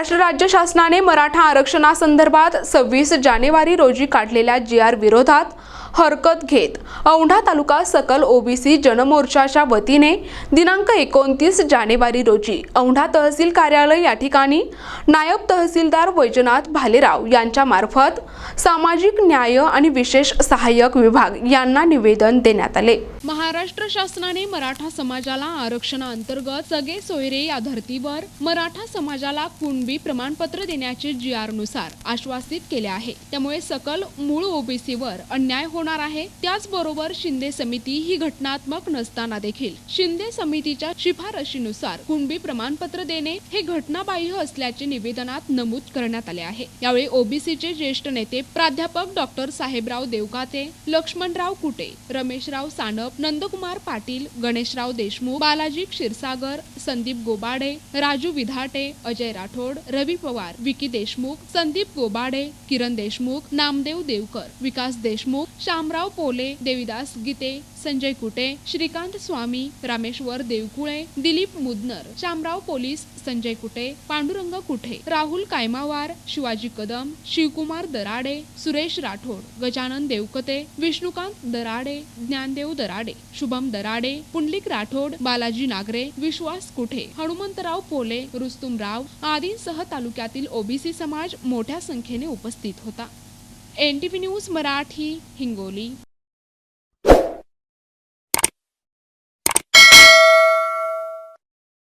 महाराष्ट्र राज्य शासनाने मराठा आरक्षणासंदर्भात 26 जानेवारी रोजी काढलेल्या जी.आर. विरोधात हरकत घेत औंढा तालुका सकल ओबीसी जनमोर्चाच्या वतीने दिनांक 29 जानेवारी रोजी औंढा तहसील कार्यालय या ठिकाणी नायब तहसीलदार वैजनाथ भालेराव यांच्या मार्फत सामाजिक न्याय आणि विशेष सहाय्यक विभाग यांना निवेदन देण्यात आले। महाराष्ट्र शासनाने मराठा समाजाला आरक्षणाअंतर्गत सगळे सोयरे या धर्तीवर मराठा समाजाला कुणबी प्रमाणपत्र देण्याचे जी.आर. नुसार आश्वासित केले आहे। त्यामुळे सकल मूळ ओबीसीवर अन्याय होणार आहे। त्याचबरोबर शिंदे समिती ही घटनात्मक नसताना देखील शिंदे समितीच्या शिफारशीनुसार कुणबी प्रमाणपत्र देणे हे घटनाबाह्य असल्याचे निवेदनात नमूद करण्यात आले आहे। यावेळी ओबीसीचे ज्येष्ठ नेते प्राध्यापक डॉक्टर साहेबराव देवकाते, लक्ष्मणराव कुटे, रमेशराव सानप, नंदकुमार पाटील, गणेशराव देशमुख, बालाजी क्षीरसागर, संदीप गोबाडे, राजू विधाटे, अजय राठोड, रवी पवार, विकी देशमुख, संदीप गोबाडे, किरण देशमुख, नामदेव देवकर, विकास देशमुख, शामराव पोले, देविदास गीते, संजय कुटे, श्रीकांत स्वामी, रामेश्वर देवकुळे, दिलीप मुदनर, शामराव पोलीस, संजय कुटे, पांडुरंग कुठे, राहुल कायमावार, शिवाजी कदम, शिवकुमार दराडे, सुरेश राठोड, गजानन देवकते, विष्णुकांत दराडे, ज्ञानदेव दराडे, शुभम दराडे, पुंडलिक राठोड, बालाजी नागरे, विश्वास कुठे, हनुमंतराव पोले, रुस्तुम राव आदींसह तालुक्यातील ओबीसी समाज मोठ्या संख्येने उपस्थित होता। NTV news Marathi, Hingoli.